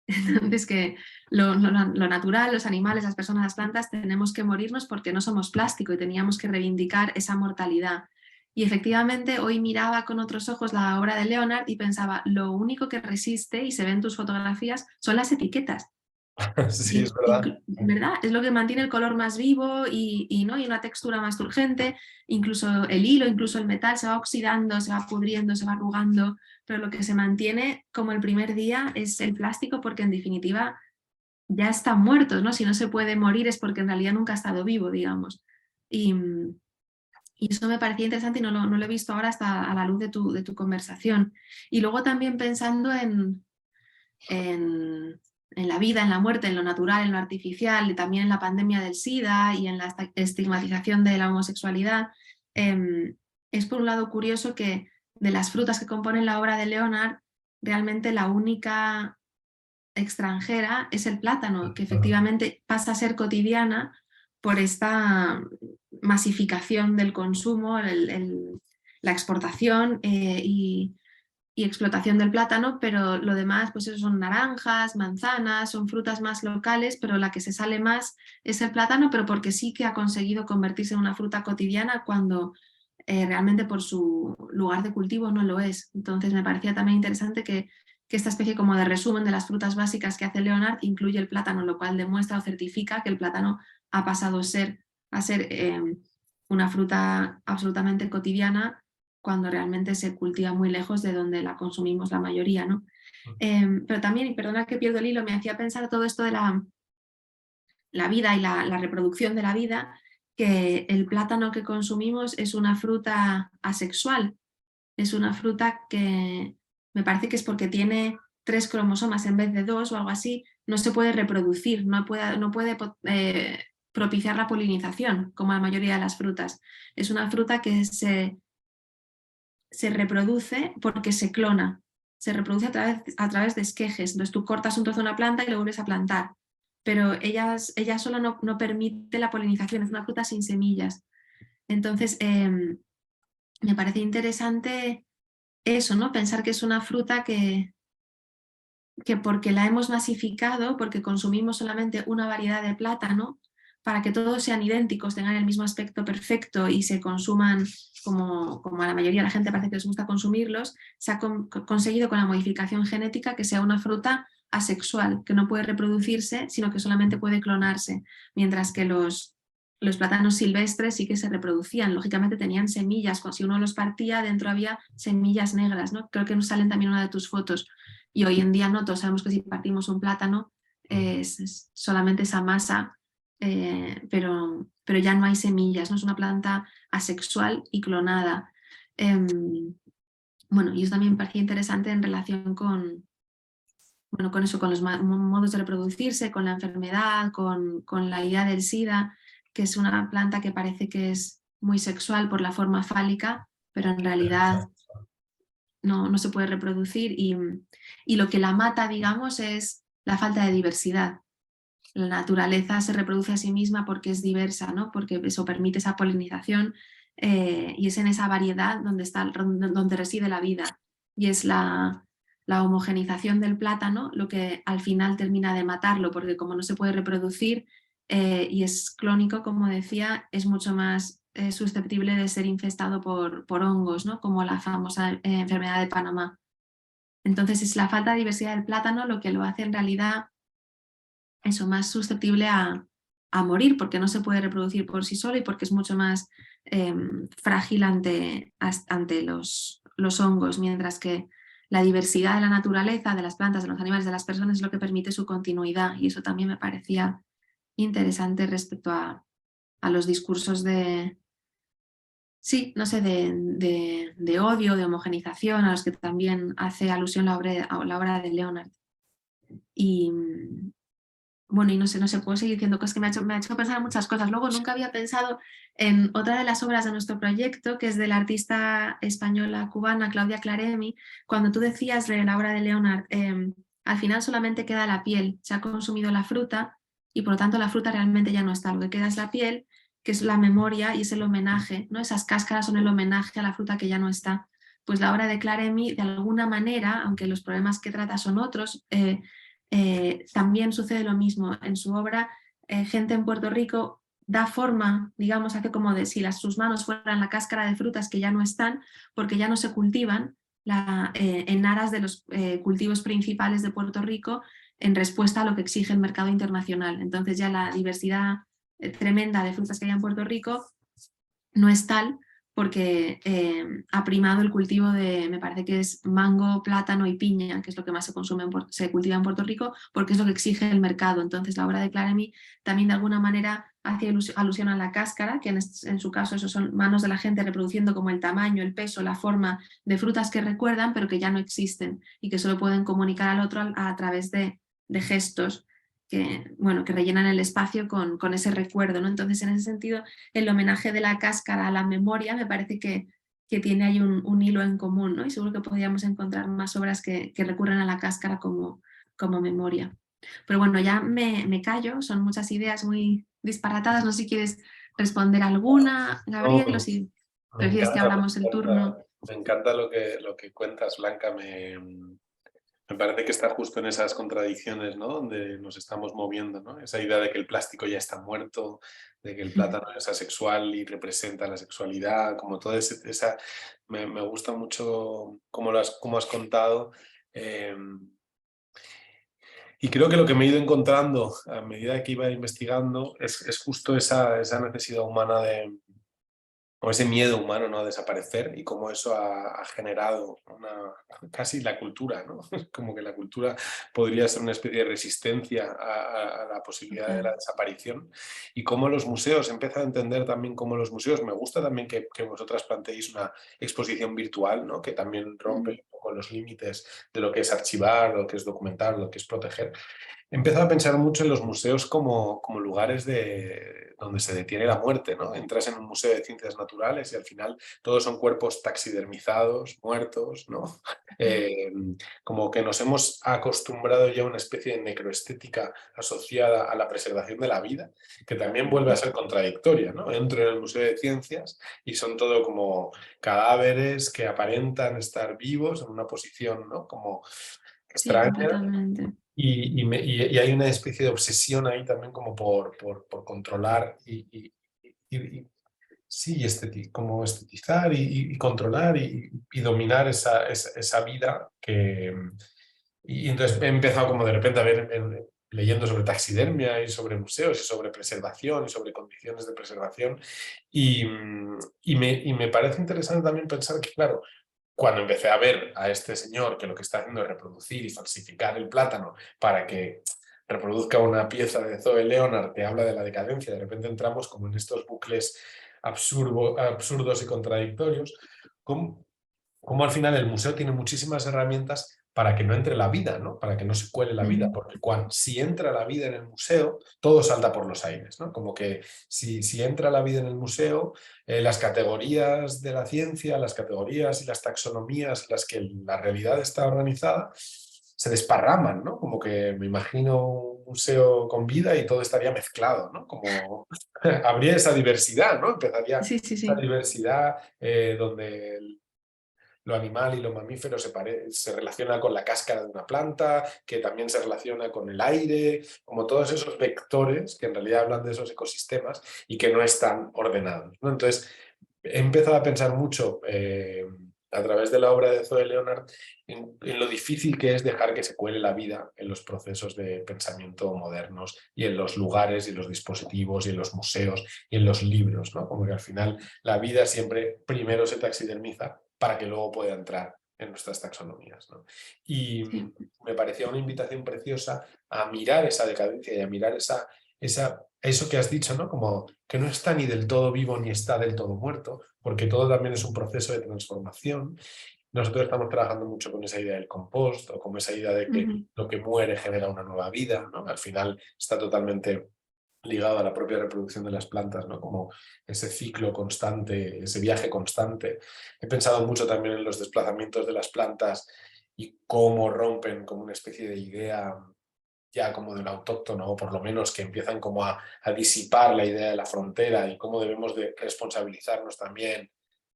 Entonces que lo natural, los animales, las personas, las plantas, tenemos que morirnos porque no somos plástico y teníamos que reivindicar esa mortalidad. Y efectivamente hoy miraba con otros ojos la obra de Leonard y pensaba, lo único que resiste, y se ve en tus fotografías, son las etiquetas. Sí, es verdad. ¿Verdad? Es lo que mantiene el color más vivo ¿no? y una textura más turgente. Incluso el hilo, incluso el metal se va oxidando, se va pudriendo, se va arrugando, pero lo que se mantiene como el primer día es el plástico, porque en definitiva ya están muertos, ¿no? Si no se puede morir es porque en realidad nunca ha estado vivo, digamos. Y, y eso me parecía interesante y no lo he visto ahora hasta a la luz de tu conversación. Y luego también pensando en la vida, en la muerte, en lo natural, en lo artificial, y también en la pandemia del SIDA y en la estigmatización de la homosexualidad, es por un lado curioso que de las frutas que componen la obra de Leonard, realmente la única extranjera es el plátano, que efectivamente pasa a ser cotidiana por esta masificación del consumo, la exportación y explotación del plátano, pero lo demás pues eso son naranjas, manzanas, son frutas más locales, pero la que se sale más es el plátano, pero porque sí que ha conseguido convertirse en una fruta cotidiana cuando realmente por su lugar de cultivo no lo es. Entonces me parecía también interesante que esta especie como de resumen de las frutas básicas que hace Leonard incluye el plátano, lo cual demuestra o certifica que el plátano ha pasado a ser una fruta absolutamente cotidiana cuando realmente se cultiva muy lejos de donde la consumimos la mayoría, ¿no? Pero también, y perdona que pierdo el hilo, me hacía pensar todo esto de la vida y la reproducción de la vida, que el plátano que consumimos es una fruta asexual, es una fruta que me parece que es porque tiene 3 cromosomas en vez de 2 o algo así, no se puede reproducir, no puede propiciar la polinización, como la mayoría de las frutas. Es una fruta que se reproduce porque se clona, se reproduce a través de esquejes. Entonces tú cortas un trozo de una planta y lo vuelves a plantar, pero ella sola no permite la polinización, es una fruta sin semillas. Entonces, me parece interesante eso, ¿no? Pensar que es una fruta que porque la hemos masificado, porque consumimos solamente una variedad de plátano, para que todos sean idénticos, tengan el mismo aspecto perfecto y se consuman como a la mayoría de la gente parece que les gusta consumirlos, se ha conseguido con la modificación genética que sea una fruta asexual, que no puede reproducirse, sino que solamente puede clonarse, mientras que los plátanos silvestres sí que se reproducían, lógicamente tenían semillas, si uno los partía dentro había semillas negras, ¿no? Creo que nos salen también una de tus fotos. Y hoy en día no, todos sabemos que si partimos un plátano es solamente esa masa, pero ya no hay semillas, ¿no? Es una planta asexual y clonada. Bueno, y eso también me parecía interesante en relación con eso, con los modos de reproducirse, con la enfermedad, con la idea del SIDA, que es una planta que parece que es muy sexual por la forma fálica, pero en realidad no se puede reproducir y lo que la mata, digamos, es la falta de diversidad. La naturaleza se reproduce a sí misma porque es diversa, ¿no? Porque eso permite esa polinización y es en esa variedad donde reside la vida. Y es la homogenización del plátano lo que al final termina de matarlo, porque como no se puede reproducir y es clónico, como decía, es mucho más susceptible de ser infestado por hongos, ¿no? Como la famosa enfermedad de Panamá. Entonces es la falta de diversidad del plátano lo que lo hace en realidad eso, más susceptible a morir, porque no se puede reproducir por sí solo y porque es mucho más frágil ante los hongos, mientras que la diversidad de la naturaleza, de las plantas, de los animales, de las personas es lo que permite su continuidad. Y eso también me parecía interesante respecto a los discursos sí, no sé, de odio, de homogenización, a los que también hace alusión la obra de Leonard. Y, bueno, y no sé, puedo seguir diciendo cosas que me ha hecho pensar en muchas cosas. Luego nunca había pensado en otra de las obras de nuestro proyecto, que es de la artista española cubana Claudia Claremi. Cuando tú decías de la obra de Leonard, al final solamente queda la piel, se ha consumido la fruta y por lo tanto la fruta realmente ya no está. Lo que queda es la piel, que es la memoria y es el homenaje, ¿no? Esas cáscaras son el homenaje a la fruta que ya no está. Pues la obra de Claremi, de alguna manera, aunque los problemas que trata son otros, también sucede lo mismo. En su obra, Gente en Puerto Rico da forma, digamos, hace como de si sus manos fueran la cáscara de frutas que ya no están, porque ya no se cultivan en aras de los cultivos principales de Puerto Rico, en respuesta a lo que exige el mercado internacional. Entonces ya la diversidad tremenda de frutas que hay en Puerto Rico no es tal porque ha primado el cultivo de, me parece que es mango, plátano y piña, que es lo que más se consume, se cultiva en Puerto Rico, porque es lo que exige el mercado. Entonces la obra de Claremont también de alguna manera hace alusión a la cáscara, que en su caso eso son manos de la gente reproduciendo como el tamaño, el peso, la forma de frutas que recuerdan, pero que ya no existen y que solo pueden comunicar al otro a través de gestos que, bueno, que rellenan el espacio con ese recuerdo, ¿no? Entonces, en ese sentido, el homenaje de la cáscara a la memoria me parece que tiene ahí un hilo en común, ¿no? Y seguro que podríamos encontrar más obras que recurren a la cáscara como memoria. Pero bueno, ya me callo, son muchas ideas muy disparatadas, no sé si quieres responder alguna, No, Gabriel, o si me prefieres que encanta, abramos el turno. me encanta lo que cuentas, Blanca. Me parece que está justo en esas contradicciones, ¿no? Donde nos estamos moviendo, ¿no? Esa idea de que el plástico ya está muerto, de que el plátano es asexual y representa la sexualidad, como toda esa... Me gusta mucho cómo has contado. eh, y creo que lo que me he ido encontrando a medida que iba investigando es justo esa necesidad humana de, o ese miedo humano, ¿no? A desaparecer, y cómo eso ha generado casi la cultura, ¿no? Como que la cultura podría ser una especie de resistencia a la posibilidad de la desaparición, y cómo los museos, empiezo a entender también cómo los museos, me gusta también que vosotras planteéis una exposición virtual, ¿no? Que también rompe un poco los límites de lo que es archivar, lo que es documentar, lo que es proteger. He empezado a pensar mucho en los museos como lugares donde se detiene la muerte, ¿no? Entras en un museo de ciencias naturales y al final todos son cuerpos taxidermizados, muertos, ¿no? Eh, Como que nos hemos acostumbrado ya a una especie de necroestética asociada a la preservación de la vida, que también vuelve a ser contradictoria, ¿no? Entro en el Museo de Ciencias y son todo como cadáveres que aparentan estar vivos en una posición, ¿no? Como Sí, extraña, completamente. y hay una especie de obsesión ahí también como por controlar sí, como estetizar y controlar y dominar esa vida que... Y entonces he empezado como de repente a ver, leyendo sobre taxidermia y sobre museos y sobre preservación y sobre condiciones de preservación, y me parece interesante también pensar que, claro, cuando empecé a ver a este señor que lo que está haciendo es reproducir y falsificar el plátano para que reproduzca una pieza de Zoe Leonard que habla de la decadencia, de repente entramos como en estos bucles absurdos y contradictorios, como al final el museo tiene muchísimas herramientas para que no entre la vida, ¿no? Para que no se cuele la vida, porque si entra la vida en el museo, todo salta por los aires, ¿no? Como que si entra la vida en el museo, las categorías de la ciencia, las categorías y las taxonomías en las que la realidad está organizada, se desparraman, ¿no? Como que me imagino un museo con vida y todo estaría mezclado, ¿no? Como habría esa diversidad, ¿no? Empezaría Sí, sí, esa sí. diversidad donde lo animal y lo mamífero se relaciona con la cáscara de una planta, que también se relaciona con el aire, como todos esos vectores que en realidad hablan de esos ecosistemas y que no están ordenados, ¿no? Entonces, he empezado a pensar mucho a través de la obra de Zoe Leonard en lo difícil que es dejar que se cuele la vida en los procesos de pensamiento modernos y en los lugares y los dispositivos y en los museos y en los libros, ¿no? Como que al final la vida siempre primero se taxidermiza para que luego pueda entrar en nuestras taxonomías, ¿no? Y Sí. me parecía una invitación preciosa a mirar esa decadencia y a mirar eso que has dicho, ¿no? Como que no está ni del todo vivo ni está del todo muerto, porque todo también es un proceso de transformación. Nosotros estamos trabajando mucho con esa idea del compost o con esa idea de que lo que muere genera una nueva vida, ¿no? Al final está totalmente ligado a la propia reproducción de las plantas, ¿no? Como ese ciclo constante, ese viaje constante. He pensado mucho también en los desplazamientos de las plantas y cómo rompen como una especie de idea ya como del autóctono, o por lo menos que empiezan como a disipar la idea de la frontera, y cómo debemos de responsabilizarnos también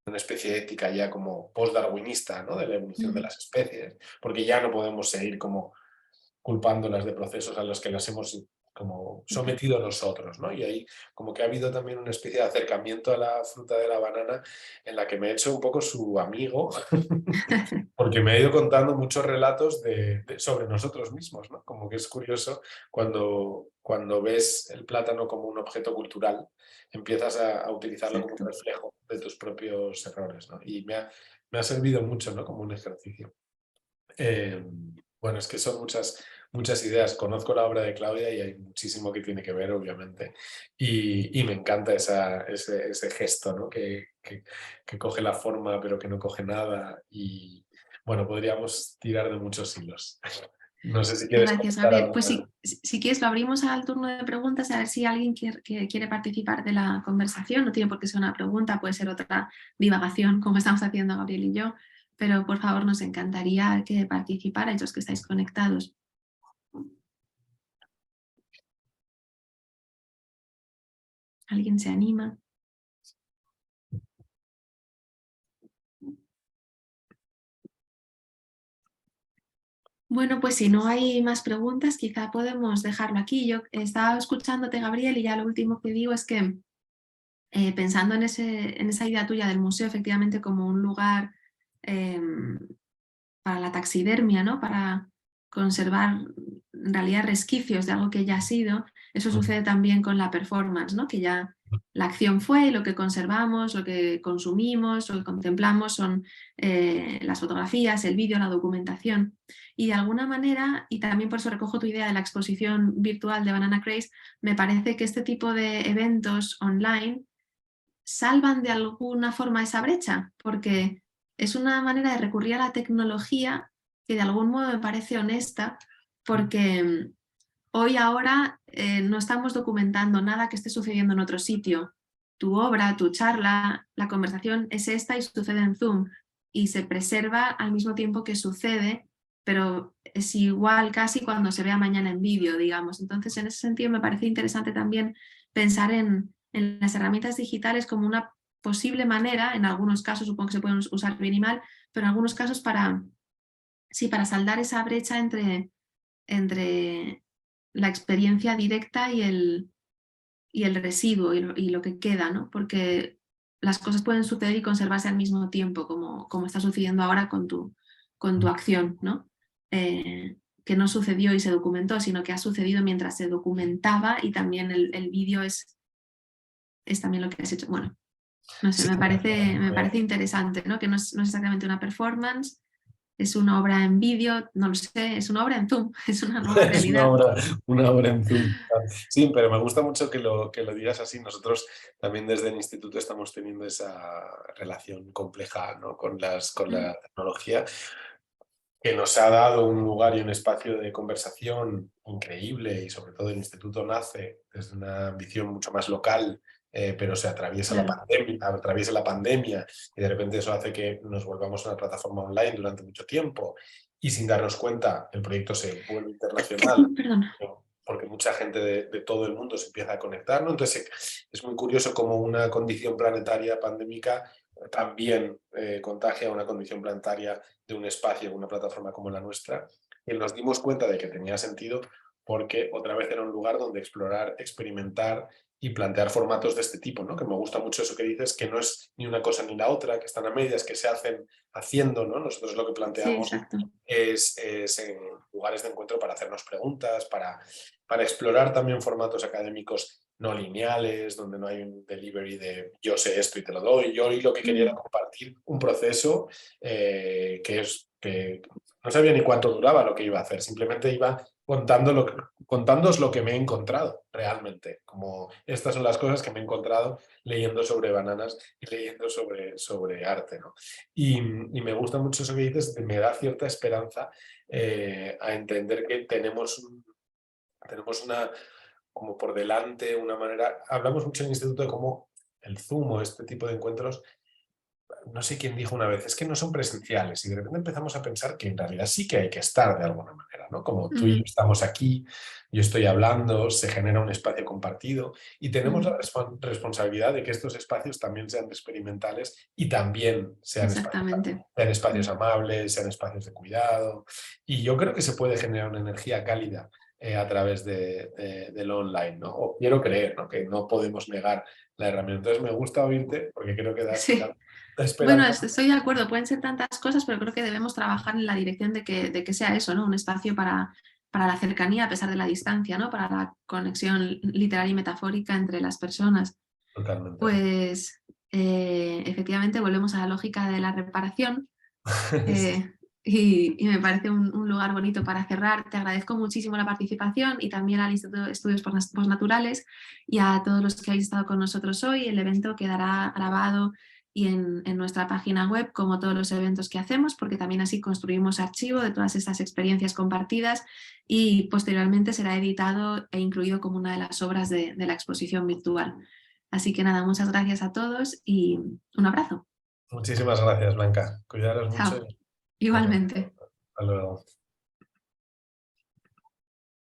de una especie de ética ya como post-darwinista, ¿no? De la evolución de las especies, porque ya no podemos seguir como culpándolas de procesos a los que las hemos como sometido a nosotros, ¿no? Y ahí como que ha habido también una especie de acercamiento a la fruta de la banana en la que me he hecho un poco su amigo, porque me ha ido contando muchos relatos sobre nosotros mismos, ¿no? Como que es curioso cuando ves el plátano como un objeto cultural, empiezas a utilizarlo como un Exacto. reflejo de tus propios errores, ¿no? Y me ha servido mucho, ¿no? Como un ejercicio. Bueno, es que son muchas ideas. Conozco la obra de Claudia y hay muchísimo que tiene que ver, obviamente. Y me encanta ese gesto, ¿no? Que coge la forma, pero que no coge nada. Y bueno, podríamos tirar de muchos hilos. No sé si quieres Gracias, comentar Gabriel. algo Pues más. si quieres, lo abrimos al turno de preguntas, a ver si alguien que quiere participar de la conversación. No tiene por qué ser una pregunta, puede ser otra divagación, como estamos haciendo Gabriel y yo. Pero por favor, nos encantaría que participarais los que estáis conectados. ¿Alguien se anima? Bueno, pues si no hay más preguntas, quizá podemos dejarlo aquí. Yo estaba escuchándote, Gabriel, y ya lo último que digo es que pensando en esa idea tuya del museo, efectivamente, como un lugar para la taxidermia, ¿no? Para conservar en realidad resquicios de algo que ya ha sido, eso sucede también con la performance, ¿no? Que ya la acción fue y lo que conservamos, lo que consumimos, lo que contemplamos son las fotografías, el vídeo, la documentación. Y de alguna manera, y también por eso recojo tu idea de la exposición virtual de Banana Craze, me parece que este tipo de eventos online salvan de alguna forma esa brecha, porque es una manera de recurrir a la tecnología que de algún modo me parece honesta, porque hoy ahora no estamos documentando nada que esté sucediendo en otro sitio. Tu obra, tu charla, la conversación es esta y sucede en Zoom y se preserva al mismo tiempo que sucede, pero es igual casi cuando se vea mañana en vídeo, digamos. Entonces, en ese sentido me parece interesante también pensar en las herramientas digitales como una posible manera, en algunos casos supongo que se pueden usar bien y mal, pero en algunos casos para saldar esa brecha entre la experiencia directa y el residuo y lo que queda, ¿no? Porque las cosas pueden suceder y conservarse al mismo tiempo, como está sucediendo ahora con tu acción, ¿no? Que no sucedió y se documentó, sino que ha sucedido mientras se documentaba y también el vídeo es también lo que has hecho. Bueno, no sé, Sí, me parece interesante, ¿no? Que no es exactamente una performance, es una obra en vídeo, no lo sé, es una obra en Zoom, es una nueva es realidad. una obra en Zoom. Sí, pero me gusta mucho que lo digas así. Nosotros también desde el instituto estamos teniendo esa relación compleja, ¿no? con Mm, la tecnología, que nos ha dado un lugar y un espacio de conversación increíble, y sobre todo el instituto nace desde una ambición mucho más local, pero se claro. atraviesa la pandemia y de repente eso hace que nos volvamos una plataforma online durante mucho tiempo y sin darnos cuenta el proyecto se vuelve internacional Perdón. porque mucha gente de todo el mundo se empieza a conectar, ¿no? Entonces es muy curioso cómo una condición planetaria pandémica también contagia una condición planetaria de un espacio, una plataforma como la nuestra, y nos dimos cuenta de que tenía sentido porque otra vez era un lugar donde explorar, experimentar y plantear formatos de este tipo, ¿no? Que me gusta mucho eso que dices, que no es ni una cosa ni la otra, que están a medias, que se hacen haciendo, ¿no? Nosotros lo que Sí, planteamos exacto. es en lugares de encuentro para hacernos preguntas, para explorar también formatos académicos no lineales, donde no hay un delivery de yo sé esto y te lo doy. Yo lo que quería era Mm, compartir un proceso que no sabía ni cuánto duraba lo que iba a hacer, simplemente iba contándoos lo que me he encontrado realmente, como estas son las cosas que me he encontrado leyendo sobre bananas y leyendo sobre arte, ¿no? Y me gusta mucho eso que dices, me da cierta esperanza a entender que tenemos una, como por delante, una manera, hablamos mucho en el instituto de cómo el Zoom o este tipo de encuentros, no sé quién dijo una vez, es que no son presenciales, y de repente empezamos a pensar que en realidad sí que hay que estar de alguna manera, ¿no? Como tú y yo mm, estamos aquí, yo estoy hablando, se genera un espacio compartido y tenemos la mm, responsabilidad de que estos espacios también sean experimentales y también exactamente. sean espacios Mm, amables, sean espacios de cuidado, y yo creo que se puede generar una energía cálida a través de lo online, ¿no? O quiero creer, ¿no? Que no podemos negar la herramienta. Entonces me gusta oírte porque creo que da Sí. Bueno, esperanza. estoy de acuerdo, pueden ser tantas cosas, pero creo que debemos trabajar en la dirección de que sea eso, ¿no? Un espacio para la cercanía a pesar de la distancia, ¿no? Para la conexión literal y metafórica entre las personas. Totalmente. Pues efectivamente volvemos a la lógica de la reparación. Sí. eh, y me parece un lugar bonito para cerrar. Te agradezco muchísimo la participación y también al Instituto de Estudios Postnaturales y a todos los que habéis estado con nosotros hoy. El evento quedará grabado y en nuestra página web, como todos los eventos que hacemos, porque también así construimos archivo de todas estas experiencias compartidas y posteriormente será editado e incluido como una de las obras de la exposición virtual. Así que nada, muchas gracias a todos y un abrazo. Muchísimas gracias, Blanca. Cuidaros mucho Chao. y nos vemos Igualmente. pronto. Hasta luego.